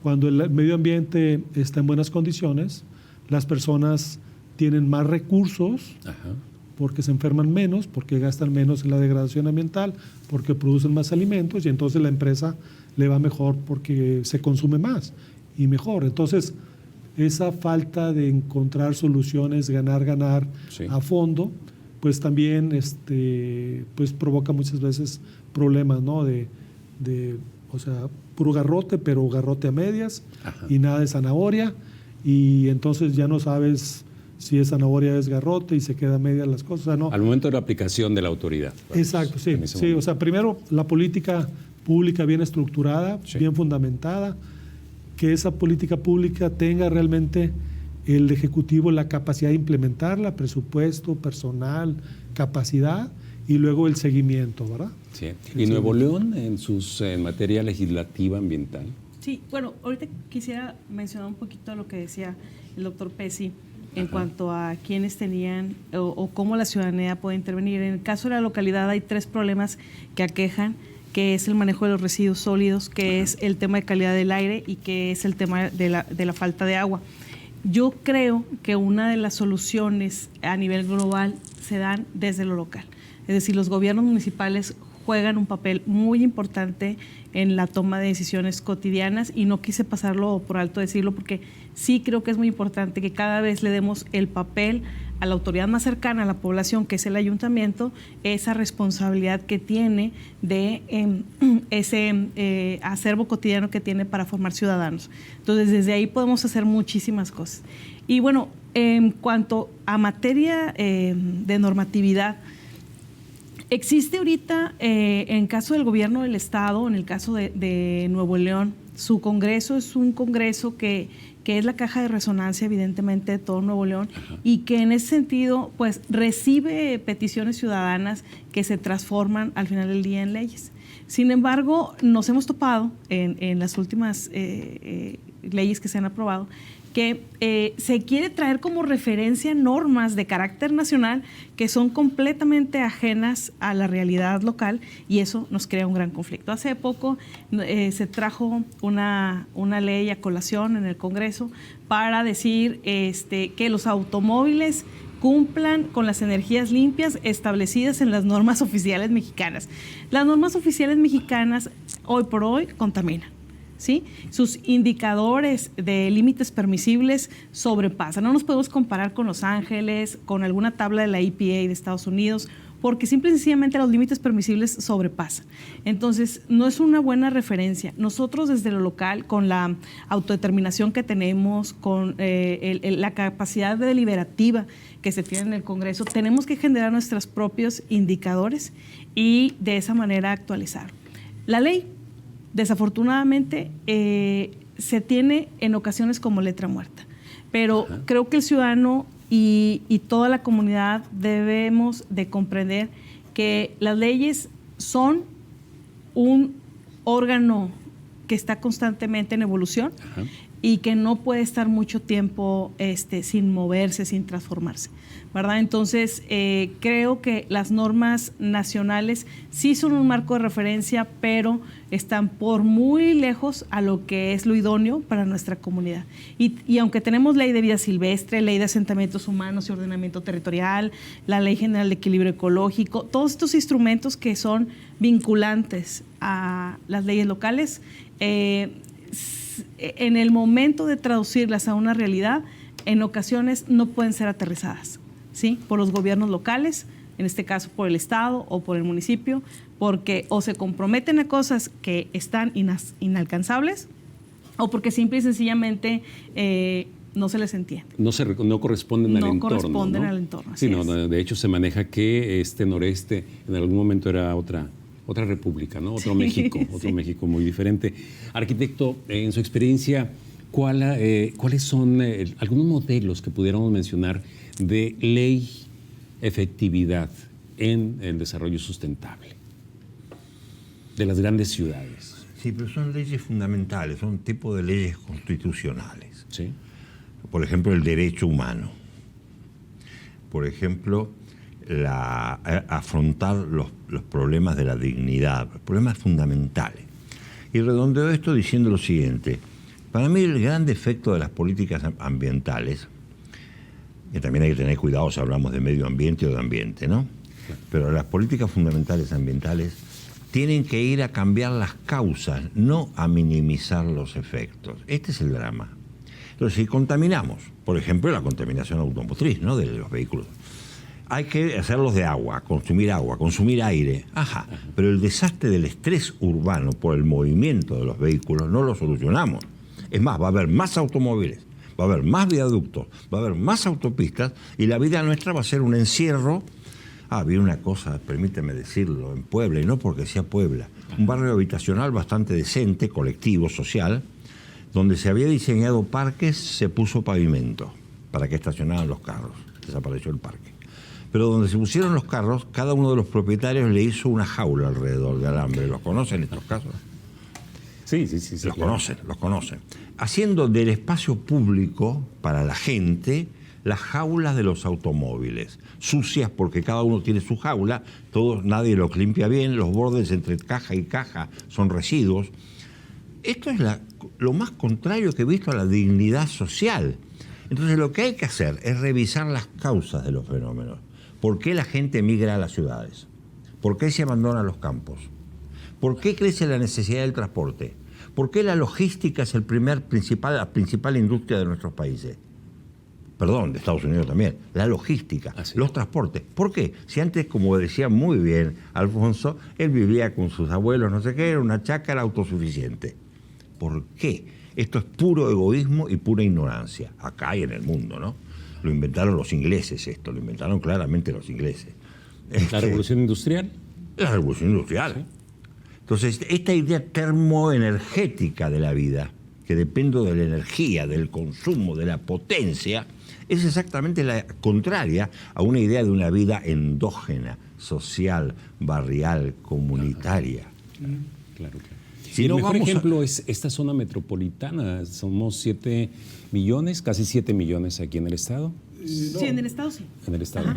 [SPEAKER 3] cuando el medio ambiente está en buenas condiciones, las personas tienen más recursos,
[SPEAKER 1] Ajá.
[SPEAKER 3] porque se enferman menos, porque gastan menos en la degradación ambiental, porque producen más alimentos y entonces la empresa le va mejor porque se consume más y mejor. Entonces, esa falta de encontrar soluciones, ganar
[SPEAKER 1] Sí.
[SPEAKER 3] a fondo, pues también pues provoca muchas veces problemas, ¿no? O sea, puro garrote, pero garrote a medias. Ajá. Y nada de zanahoria, y entonces ya no sabes si es zanahoria o es garrote y se queda a medias las cosas. O sea, no.
[SPEAKER 1] Al momento de la aplicación de la autoridad.
[SPEAKER 3] Exacto, sí. Sí, o sea, primero la política pública bien estructurada, sí, bien fundamentada, que esa política pública tenga realmente el Ejecutivo la capacidad de implementarla, presupuesto, personal, capacidad, y luego el seguimiento, ¿verdad?
[SPEAKER 1] Sí. ¿Y Nuevo León en materia legislativa ambiental?
[SPEAKER 4] Sí, bueno, ahorita quisiera mencionar un poquito lo que decía el doctor Pesci en Ajá. cuanto a quiénes tenían o cómo la ciudadanía puede intervenir. En el caso de la localidad hay 3 problemas que aquejan, que es el manejo de los residuos sólidos, que Ajá. es el tema de calidad del aire y que es el tema de la falta de agua. Yo creo que una de las soluciones a nivel global se dan desde lo local. Es decir, los gobiernos municipales juegan un papel muy importante en la toma de decisiones cotidianas y no quise pasarlo por alto decirlo porque sí creo que es muy importante que cada vez le demos el papel a la autoridad más cercana a la población, que es el ayuntamiento, esa responsabilidad que tiene de ese acervo cotidiano que tiene para formar ciudadanos. Entonces, desde ahí podemos hacer muchísimas cosas. Y bueno, en cuanto a materia de normatividad, existe ahorita, en caso del gobierno del Estado, en el caso de Nuevo León, su Congreso es un Congreso que es la caja de resonancia, evidentemente, de todo Nuevo León, Ajá. y que en ese sentido, pues, recibe peticiones ciudadanas que se transforman al final del día en leyes. Sin embargo, nos hemos topado en las últimas leyes que se han aprobado que se quiere traer como referencia normas de carácter nacional que son completamente ajenas a la realidad local y eso nos crea un gran conflicto. Hace poco se trajo una ley a colación en el Congreso para decir que los automóviles cumplan con las energías limpias establecidas en las normas oficiales mexicanas. Las normas oficiales mexicanas hoy por hoy contaminan, ¿sí? Sus indicadores de límites permisibles sobrepasan. No nos podemos comparar con Los Ángeles, con alguna tabla de la EPA de Estados Unidos, porque simple y sencillamente los límites permisibles sobrepasan. Entonces, no es una buena referencia. Nosotros desde lo local, con la autodeterminación que tenemos, con la capacidad deliberativa que se tiene en el Congreso, tenemos que generar nuestros propios indicadores y de esa manera actualizar. La ley, desafortunadamente, se tiene en ocasiones como letra muerta, pero Ajá. creo que el ciudadano y toda la comunidad debemos de comprender que las leyes son un órgano que está constantemente en evolución Ajá. y que no puede estar mucho tiempo sin moverse, sin transformarse, ¿verdad? Entonces, creo que las normas nacionales sí son un marco de referencia, pero están por muy lejos a lo que es lo idóneo para nuestra comunidad. Y aunque tenemos ley de vida silvestre, ley de asentamientos humanos y ordenamiento territorial, la ley general de equilibrio ecológico, todos estos instrumentos que son vinculantes a las leyes locales, en el momento de traducirlas a una realidad, en ocasiones no pueden ser aterrizadas, ¿sí? Por los gobiernos locales, en este caso por el Estado o por el municipio, porque o se comprometen a cosas que están inalcanzables o porque simple y sencillamente no se les entiende.
[SPEAKER 1] No corresponden al entorno.
[SPEAKER 4] No corresponden al entorno.
[SPEAKER 1] Sí, no, de hecho se maneja que este noreste en algún momento era otra república, ¿no? Otro México, otro México muy diferente. Arquitecto, en su experiencia, ¿cuáles son algunos modelos que pudiéramos mencionar de ley efectividad en el desarrollo sustentable de las grandes ciudades?
[SPEAKER 2] Sí, pero son leyes fundamentales, son tipo de leyes constitucionales.
[SPEAKER 1] Sí.
[SPEAKER 2] Por ejemplo, el derecho humano. Por ejemplo, afrontar los problemas de la dignidad, problemas fundamentales. Y redondeo esto diciendo lo siguiente. Para mí el gran defecto de las políticas ambientales, que también hay que tener cuidado si hablamos de medio ambiente o de ambiente, ¿no? Pero las políticas fundamentales ambientales tienen que ir a cambiar las causas, no a minimizar los efectos. Este es el drama. Entonces, si contaminamos, por ejemplo, la contaminación automotriz, ¿no?, de los vehículos, hay que hacerlos de agua, consumir aire. Ajá, pero el desastre del estrés urbano por el movimiento de los vehículos no lo solucionamos. Es más, va a haber más automóviles, va a haber más viaductos, va a haber más autopistas y la vida nuestra va a ser un encierro. Había una cosa, permíteme decirlo, en Puebla, y no porque sea Puebla, un barrio habitacional bastante decente, colectivo, social, donde se había diseñado parques, se puso pavimento para que estacionaran los carros. Desapareció el parque. Pero donde se pusieron los carros, cada uno de los propietarios le hizo una jaula alrededor de alambre. ¿Los conocen estos casos?
[SPEAKER 1] Sí.
[SPEAKER 2] Los conocen. Haciendo del espacio público para la gente las jaulas de los automóviles, sucias porque cada uno tiene su jaula, nadie los limpia bien, los bordes entre caja y caja son residuos. Esto es lo más contrario que he visto a la dignidad social. Entonces lo que hay que hacer es revisar las causas de los fenómenos. ¿Por qué la gente migra a las ciudades? ¿Por qué se abandona los campos? ¿Por qué crece la necesidad del transporte? ¿Por qué la logística es la principal industria de nuestros países? Perdón, de Estados Unidos también. La logística, los transportes. ¿Por qué? Si antes, como decía muy bien Alfonso, él vivía con sus abuelos, no sé qué, era una chácara autosuficiente. ¿Por qué? Esto es puro egoísmo y pura ignorancia, acá y en el mundo, ¿no? Lo inventaron los ingleses lo inventaron claramente los ingleses.
[SPEAKER 1] ¿La revolución industrial?
[SPEAKER 2] La revolución industrial. Sí. Entonces, esta idea termoenergética de la vida, que depende de la energía, del consumo, de la potencia, es exactamente la contraria a una idea de una vida endógena, social, barrial, comunitaria.
[SPEAKER 1] Claro. Si el mejor ejemplo es esta zona metropolitana. Somos 7 millones, casi 7 millones aquí en el estado.
[SPEAKER 4] Sí, en el estado sí.
[SPEAKER 1] En el estado.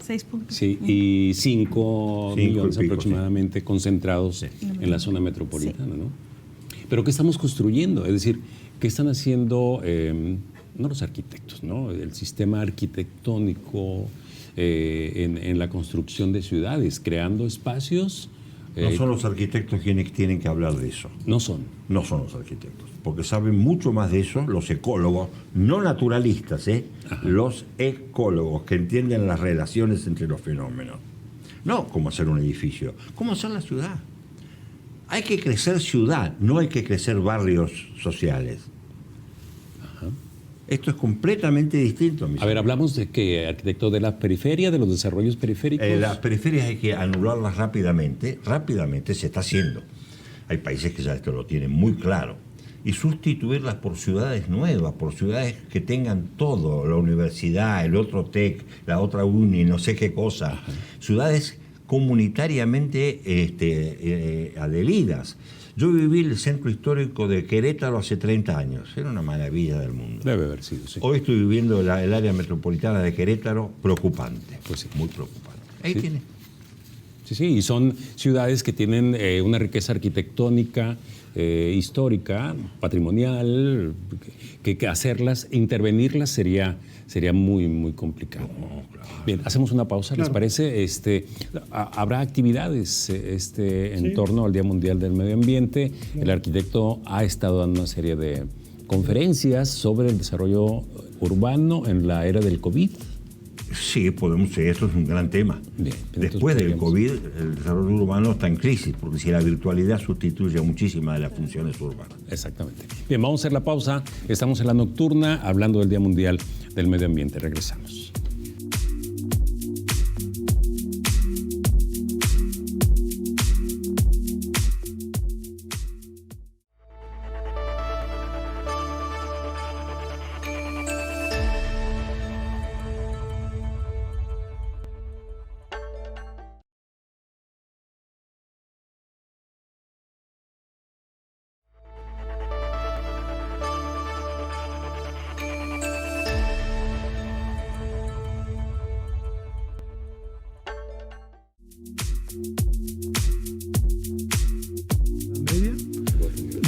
[SPEAKER 4] 6 puntos.
[SPEAKER 1] Sí, y 5 millones aproximadamente concentrados en la zona metropolitana, ¿no? Pero ¿qué estamos construyendo? Es decir, ¿qué están haciendo, no los arquitectos, ¿no? El sistema arquitectónico en la construcción de ciudades, creando espacios?
[SPEAKER 2] No son los arquitectos quienes tienen que hablar de eso.
[SPEAKER 1] No son.
[SPEAKER 2] No son los arquitectos, porque saben mucho más de eso los ecólogos, no naturalistas, los ecólogos que entienden las relaciones entre los fenómenos. No cómo hacer un edificio, cómo hacer la ciudad. Hay que crecer ciudad, no hay que crecer barrios sociales.
[SPEAKER 1] Ajá.
[SPEAKER 2] Esto es completamente distinto.
[SPEAKER 1] A ver, hablamos de que arquitecto de la periferia, de los desarrollos periféricos.
[SPEAKER 2] Las periferias hay que anularlas rápidamente se está haciendo. Hay países que ya esto lo tienen muy claro. Y sustituirlas por ciudades nuevas, por ciudades que tengan todo, la universidad, el otro TEC, la otra uni, no sé qué cosa. Ajá. Ciudades comunitariamente adheridas. Yo viví en el centro histórico de Querétaro hace 30 años. Era una maravilla del mundo.
[SPEAKER 1] Debe haber sido, sí.
[SPEAKER 2] Hoy estoy viviendo el área metropolitana de Querétaro, preocupante.
[SPEAKER 1] Pues sí.
[SPEAKER 2] Muy preocupante. Ahí tiene.
[SPEAKER 1] Sí, y son ciudades que tienen una riqueza arquitectónica, histórica, patrimonial, que hacerlas, intervenirlas sería muy, muy complicado.
[SPEAKER 2] No, claro.
[SPEAKER 1] Bien, hacemos una pausa, ¿les parece? Habrá actividades en torno al Día Mundial del Medio Ambiente. El arquitecto ha estado dando una serie de conferencias sobre el desarrollo urbano en la era del COVID.
[SPEAKER 2] Sí, eso es un gran tema.
[SPEAKER 1] Bien,
[SPEAKER 2] después del
[SPEAKER 1] podríamos...
[SPEAKER 2] COVID, el desarrollo urbano está en crisis, porque si la virtualidad sustituye a muchísimas de las funciones urbanas.
[SPEAKER 1] Exactamente. Bien, vamos a hacer la pausa. Estamos en la nocturna hablando del Día Mundial del Medio Ambiente. Regresamos.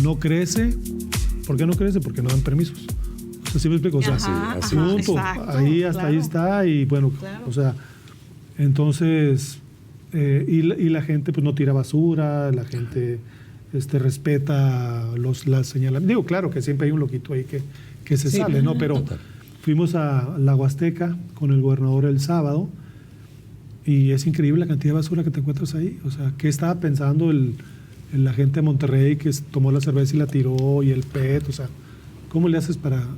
[SPEAKER 3] No crece. ¿Por qué no crece? Porque no dan permisos. O sea, ¿sí me explico? O sea, punto.
[SPEAKER 4] Exacto,
[SPEAKER 3] ahí hasta
[SPEAKER 4] claro.
[SPEAKER 3] ahí está y bueno,
[SPEAKER 4] Claro.
[SPEAKER 3] o sea, entonces y la gente pues no tira basura, la gente respeta las señalamientos. Digo, claro que siempre hay un loquito ahí que se sale, ¿no? Pero
[SPEAKER 1] total.
[SPEAKER 3] fuimos a la Huasteca con el gobernador el sábado y es increíble la cantidad de basura que te encuentras ahí. O sea, ¿qué estaba pensando la gente de Monterrey que tomó la cerveza y la tiró y el PET? O sea, ¿cómo le haces para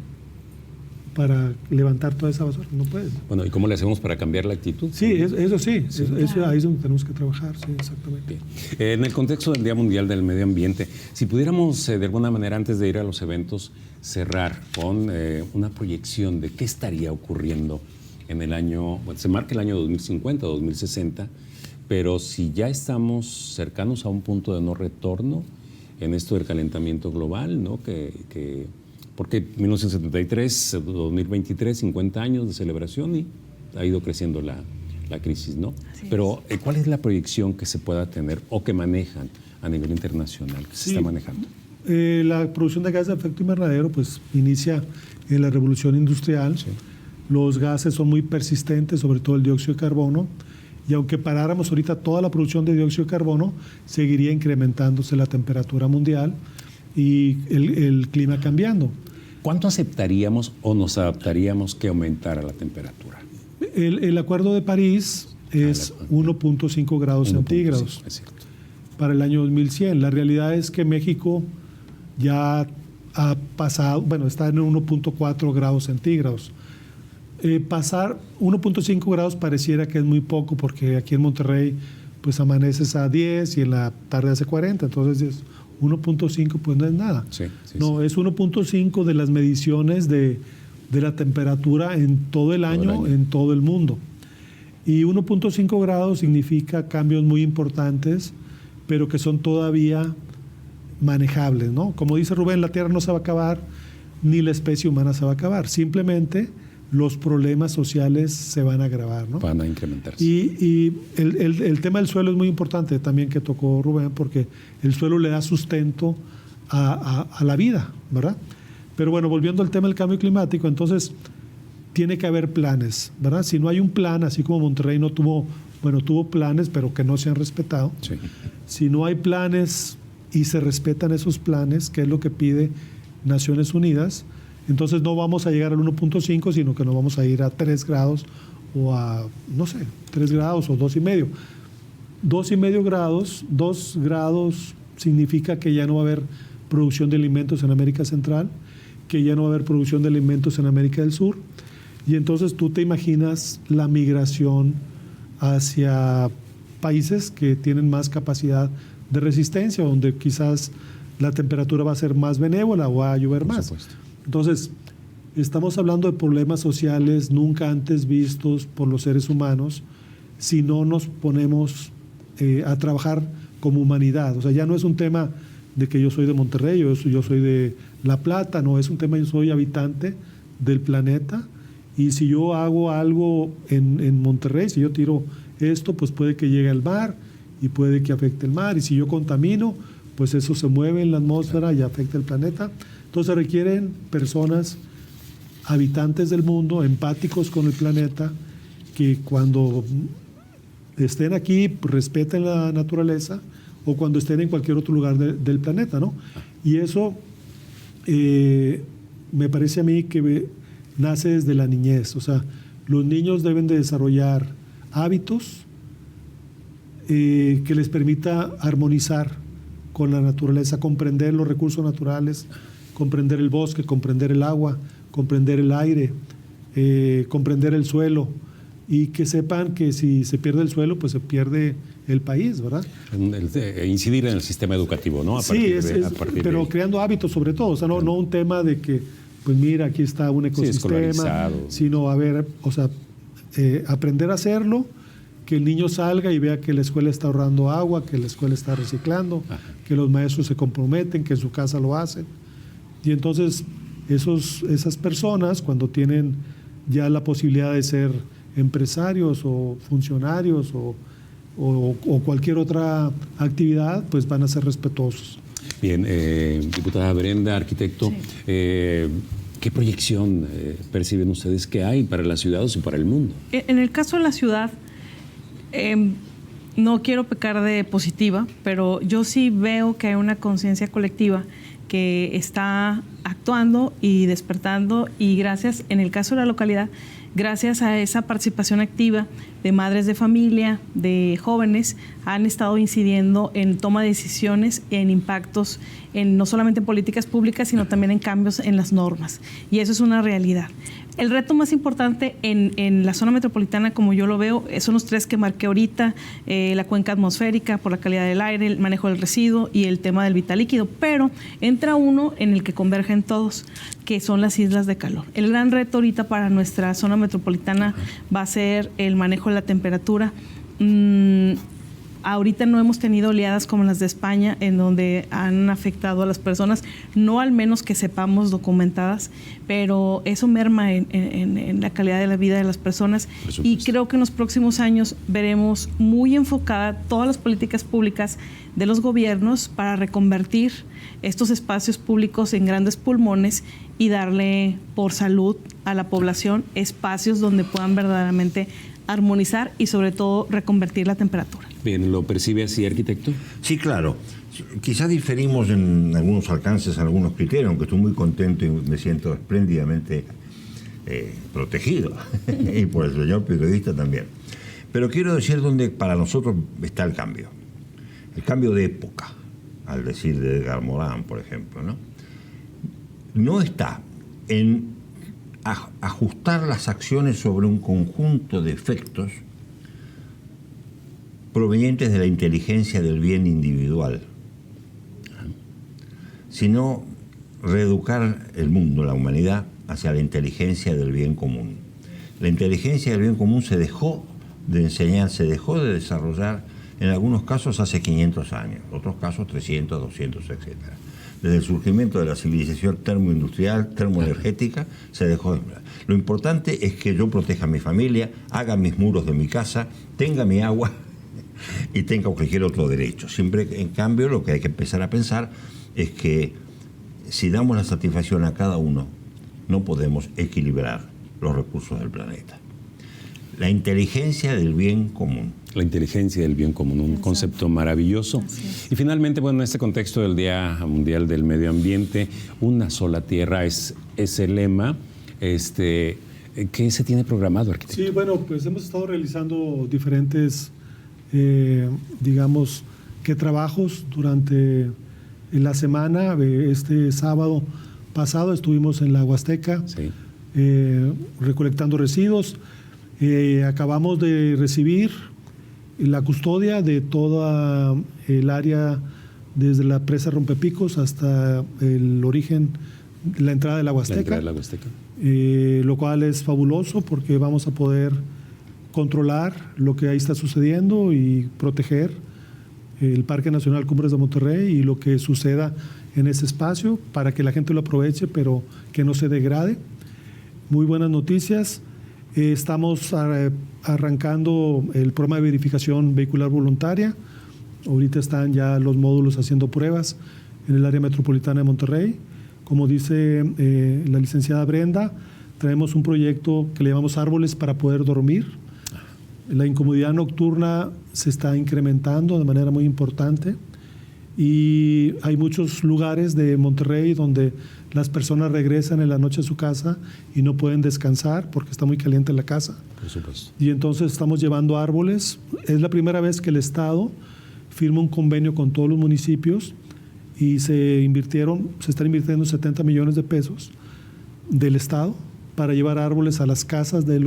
[SPEAKER 3] levantar toda esa basura? No puedes.
[SPEAKER 1] Bueno, ¿y cómo le hacemos para cambiar la actitud?
[SPEAKER 3] Sí, eso sí. Eso ahí es donde tenemos que trabajar, sí, exactamente.
[SPEAKER 1] Bien. En el contexto del Día Mundial del Medio Ambiente, si pudiéramos de alguna manera, antes de ir a los eventos, cerrar con una proyección de qué estaría ocurriendo en el año, bueno, se marca el año 2050 o 2060, pero si ya estamos cercanos a un punto de no retorno en esto del calentamiento global, ¿no? Porque 1973, 2023, 50 años de celebración y ha ido creciendo la crisis, ¿no? Pero ¿cuál es la proyección que se pueda tener o que manejan a nivel internacional, que se está manejando?
[SPEAKER 3] La producción de gases de efecto invernadero pues inicia en la revolución industrial. Sí. Los gases son muy persistentes, sobre todo el dióxido de carbono, y aunque paráramos ahorita toda la producción de dióxido de carbono, seguiría incrementándose la temperatura mundial y el clima cambiando.
[SPEAKER 1] ¿Cuánto aceptaríamos o nos adaptaríamos que aumentara la temperatura?
[SPEAKER 3] El Acuerdo de París es 1.5 grados centígrados para el año 2100. La realidad es que México ya ha pasado, bueno, está en 1.4 grados centígrados. Pasar 1.5 grados pareciera que es muy poco, porque aquí en Monterrey pues amaneces a 10 y en la tarde hace 40, entonces 1.5 pues no es nada. No, es 1.5 de las mediciones de la temperatura en todo el año, en todo el mundo. Y 1.5 grados significa cambios muy importantes, pero que son todavía manejables, ¿no? Como dice Rubén, la Tierra no se va a acabar, ni la especie humana se va a acabar. Simplemente los problemas sociales se van a agravar, ¿no?
[SPEAKER 1] Van a incrementarse.
[SPEAKER 3] Y el tema del suelo es muy importante también, que tocó Rubén, porque el suelo le da sustento a la vida, ¿verdad? Pero bueno, volviendo al tema del cambio climático, entonces tiene que haber planes, ¿verdad? Si no hay un plan, así como Monterrey no tuvo, bueno, tuvo planes, pero que no se han respetado. Sí. Si no hay planes y se respetan esos planes, que es lo que pide Naciones Unidas, entonces no vamos a llegar al 1.5, sino que nos vamos a ir a 3 grados o a, no sé, 3 grados o 2,5. 2,5 grados, 2 grados significa que ya no va a haber producción de alimentos en América Central, que ya no va a haber producción de alimentos en América del Sur. Y entonces tú te imaginas la migración hacia países que tienen más capacidad de resistencia, donde quizás la temperatura va a ser más benévola o va a llover más. Por supuesto. Entonces, estamos hablando de problemas sociales nunca antes vistos por los seres humanos si no nos ponemos a trabajar como humanidad. O sea, ya no es un tema de que yo soy de Monterrey, yo soy de La Plata, no, es un tema, yo soy habitante del planeta, y si yo hago algo en Monterrey, si yo tiro esto, pues puede que llegue al mar y puede que afecte el mar, y si yo contamino, pues eso se mueve en la atmósfera y afecta el planeta. Entonces requieren personas, habitantes del mundo, empáticos con el planeta, que cuando estén aquí pues, respeten la naturaleza, o cuando estén en cualquier otro lugar del planeta, ¿no? Y eso me parece a mí que nace desde la niñez. O sea, Los niños deben de desarrollar hábitos que les permita armonizar con la naturaleza, comprender los recursos naturales, comprender el bosque, comprender el agua, comprender el aire, comprender el suelo, y que sepan que si se pierde el suelo, pues se pierde el país, ¿verdad?
[SPEAKER 1] Incidir en el sistema educativo, ¿no?
[SPEAKER 3] Pero creando hábitos sobre todo, o sea, no un tema de que, pues mira, aquí está un ecosistema, sino aprender a hacerlo, que el niño salga y vea que la escuela está ahorrando agua, que la escuela está reciclando, que los maestros se comprometen, que en su casa lo hacen. Y entonces esas personas, cuando tienen ya la posibilidad de ser empresarios o funcionarios o cualquier otra actividad, pues van a ser respetuosos.
[SPEAKER 1] Bien, diputada Brenda, arquitecto, sí. ¿Qué proyección perciben ustedes que hay para las ciudades y para el mundo?
[SPEAKER 4] En el caso de la ciudad, no quiero pecar de positiva, pero yo sí veo que hay una conciencia colectiva que está actuando y despertando, y gracias, en el caso de la localidad, gracias a esa participación activa de madres de familia, de jóvenes, han estado incidiendo en toma de decisiones, en impactos, no solamente en políticas públicas, sino también en cambios en las normas. Y eso es una realidad. El reto más importante en la zona metropolitana, como yo lo veo, son los tres que marqué ahorita: la cuenca atmosférica por la calidad del aire, el manejo del residuo y el tema del vital líquido. Pero entra uno en el que convergen todos, que son las islas de calor. El gran reto ahorita para nuestra zona metropolitana va a ser el manejo de la temperatura. Ahorita no hemos tenido oleadas como las de España, en donde han afectado a las personas, no al menos que sepamos documentadas, pero eso merma en la calidad de la vida de las personas. Y creo que en los próximos años veremos muy enfocada todas las políticas públicas de los gobiernos para reconvertir estos espacios públicos en grandes pulmones y darle por salud a la población espacios donde puedan verdaderamente armonizar y sobre todo reconvertir la temperatura.
[SPEAKER 1] Bien, ¿lo percibe así, arquitecto?
[SPEAKER 2] Sí, claro. Quizás diferimos en algunos alcances, en algunos criterios, aunque estoy muy contento y me siento espléndidamente protegido, y por el señor periodista también. Pero quiero decir dónde para nosotros está el cambio de época, al decir de Edgar Morin, por ejemplo, ¿no? No está en ajustar las acciones sobre un conjunto de efectos provenientes de la inteligencia del bien individual, sino reeducar el mundo, la humanidad, hacia la inteligencia del bien común. La inteligencia del bien común se dejó de enseñar, se dejó de desarrollar en algunos casos hace 500 años, otros casos 300, 200, etc. Desde el surgimiento de la civilización termoindustrial, termoenergética, se dejó de emplear. Lo importante es que yo proteja a mi familia, haga mis muros de mi casa, tenga mi agua y tenga cualquier otro derecho. Siempre, en cambio, lo que hay que empezar a pensar es que si damos la satisfacción a cada uno, no podemos equilibrar los recursos del planeta. La inteligencia del bien común.
[SPEAKER 1] La inteligencia del bien común, un concepto maravilloso. Y finalmente, bueno, en este contexto del Día Mundial del Medio Ambiente, una sola tierra es el lema. ¿Qué se tiene programado, arquitecto?
[SPEAKER 3] Sí, bueno, pues hemos estado realizando diferentes, trabajos durante la semana. Este sábado pasado estuvimos en la Huasteca, sí, recolectando residuos. Acabamos de recibir la custodia de toda el área, desde la presa Rompepicos hasta el origen, la entrada de la Huasteca. Lo cual es fabuloso porque vamos a poder controlar lo que ahí está sucediendo y proteger el Parque Nacional Cumbres de Monterrey y lo que suceda en ese espacio para que la gente lo aproveche, pero que no se degrade. Muy buenas noticias. Estamos arrancando el programa de verificación vehicular voluntaria. Ahorita están ya los módulos haciendo pruebas en el área metropolitana de Monterrey. Como dice la licenciada Brenda, traemos un proyecto que le llamamos Árboles para poder dormir. La incomodidad nocturna se está incrementando de manera muy importante y hay muchos lugares de Monterrey donde las personas regresan en la noche a su casa y no pueden descansar porque está muy caliente la casa.
[SPEAKER 1] Por supuesto.
[SPEAKER 3] Y entonces estamos llevando árboles. Es la primera vez que el Estado firma un convenio con todos los municipios y se están invirtiendo 70 millones de pesos del Estado para llevar árboles a las casas de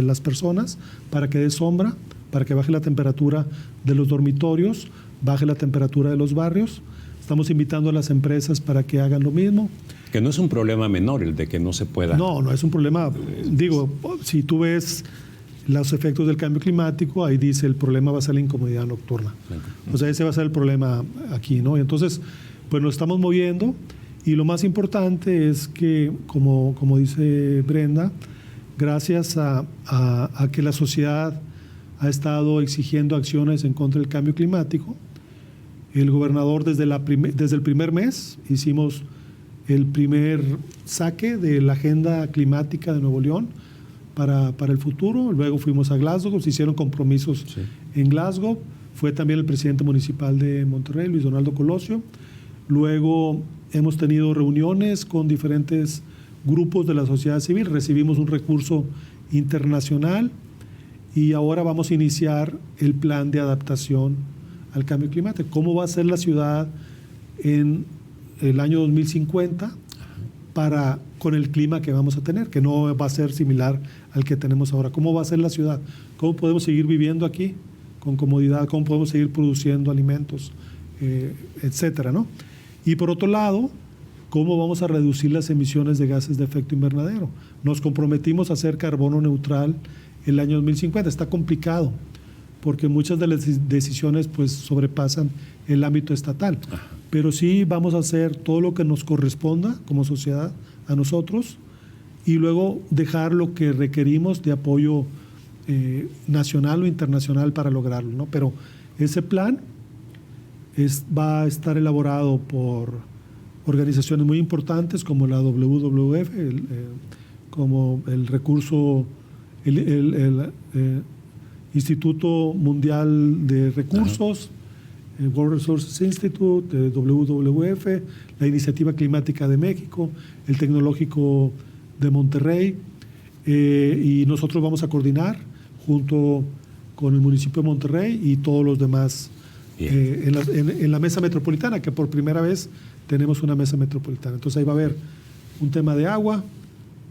[SPEAKER 3] las personas, para que dé sombra, para que baje la temperatura de los dormitorios, baje la temperatura de los barrios. Estamos invitando a las empresas para que hagan lo mismo.
[SPEAKER 1] Que no es un problema menor el de que no se pueda.
[SPEAKER 3] No es un problema. Digo, si tú ves los efectos del cambio climático, ahí dice el problema va a ser la incomodidad nocturna. O sea, ese va a ser el problema aquí, ¿no? Y entonces, pues nos estamos moviendo. Y lo más importante es que, como dice Brenda, gracias a que la sociedad ha estado exigiendo acciones en contra del cambio climático, el gobernador desde el primer mes hicimos el primer saque de la agenda climática de Nuevo León para el futuro. Luego fuimos a Glasgow, se hicieron compromisos en Glasgow. Fue también el presidente municipal de Monterrey, Luis Donaldo Colosio. Luego hemos tenido reuniones con diferentes grupos de la sociedad civil, recibimos un recurso internacional y ahora vamos a iniciar el plan de adaptación al cambio climático. ¿Cómo va a ser la ciudad en el año 2050 con el clima que vamos a tener, que no va a ser similar al que tenemos ahora? ¿Cómo va a ser la ciudad? ¿Cómo podemos seguir viviendo aquí con comodidad? ¿Cómo podemos seguir produciendo alimentos, etcétera, ¿no? Y por otro lado, ¿cómo vamos a reducir las emisiones de gases de efecto invernadero? Nos comprometimos a hacer carbono neutral el año 2050. Está complicado porque muchas de las decisiones pues sobrepasan el ámbito estatal. Pero sí vamos a hacer todo lo que nos corresponda como sociedad a nosotros y luego dejar lo que requerimos de apoyo nacional o internacional para lograrlo, ¿no? Pero ese plan va a estar elaborado por organizaciones muy importantes como la WWF, como el Instituto Mundial de Recursos, el World Resources Institute, WWF, la Iniciativa Climática de México, el Tecnológico de Monterrey, y nosotros vamos a coordinar junto con el municipio de Monterrey y todos los demás en la mesa metropolitana, que por primera vez tenemos una mesa metropolitana. Entonces ahí va a haber un tema de agua,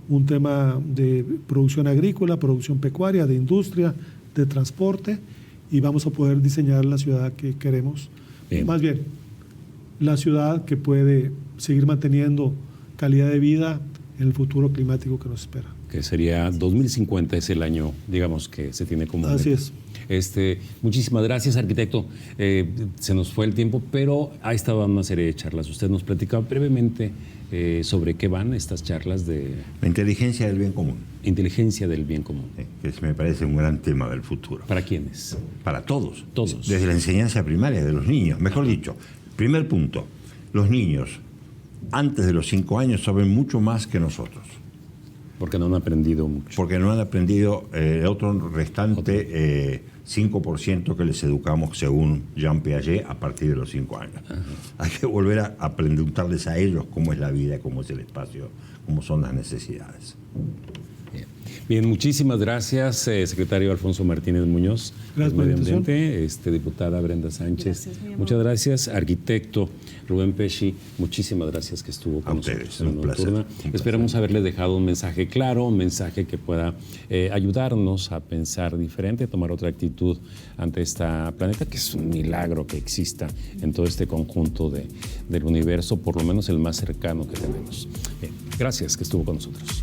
[SPEAKER 3] un tema de producción agrícola, producción pecuaria, de industria, de transporte, y vamos a poder diseñar la ciudad que queremos. Más bien, la ciudad que puede seguir manteniendo calidad de vida en el futuro climático que nos espera.
[SPEAKER 1] Que sería 2050, es el año, digamos, que se tiene como
[SPEAKER 3] Así
[SPEAKER 1] meta.
[SPEAKER 3] es.
[SPEAKER 1] Muchísimas gracias, arquitecto. Se nos fue el tiempo, pero ahí estaba una serie de charlas. Usted nos platicaba brevemente sobre qué van estas charlas de...
[SPEAKER 2] La inteligencia del bien común.
[SPEAKER 1] Inteligencia del bien común.
[SPEAKER 2] Que me parece un gran tema del futuro.
[SPEAKER 1] ¿Para quiénes?
[SPEAKER 2] Para todos.
[SPEAKER 1] Todos.
[SPEAKER 2] Desde la enseñanza primaria de los niños. Mejor dicho, primer punto, los niños antes de los 5 años saben mucho más que nosotros.
[SPEAKER 1] Porque no han aprendido mucho.
[SPEAKER 2] Porque no han aprendido el otro restante 5% que les educamos según Jean Piaget a partir de los 5 años. Ajá. Hay que volver a preguntarles a ellos cómo es la vida, cómo es el espacio, cómo son las necesidades.
[SPEAKER 1] Bien, muchísimas gracias, secretario Alfonso Martínez Muñoz,
[SPEAKER 3] gracias
[SPEAKER 1] del Medio Ambiente, diputada Brenda Sánchez. Gracias, muchas gracias, arquitecto Rubén Pesci, muchísimas gracias que estuvo con nosotros en la nocturna. Esperamos haberle dejado un mensaje claro, un mensaje que pueda ayudarnos a pensar diferente, a tomar otra actitud ante esta planeta, que es un milagro que exista en todo este conjunto del universo, por lo menos el más cercano que tenemos. Bien, gracias que estuvo con nosotros.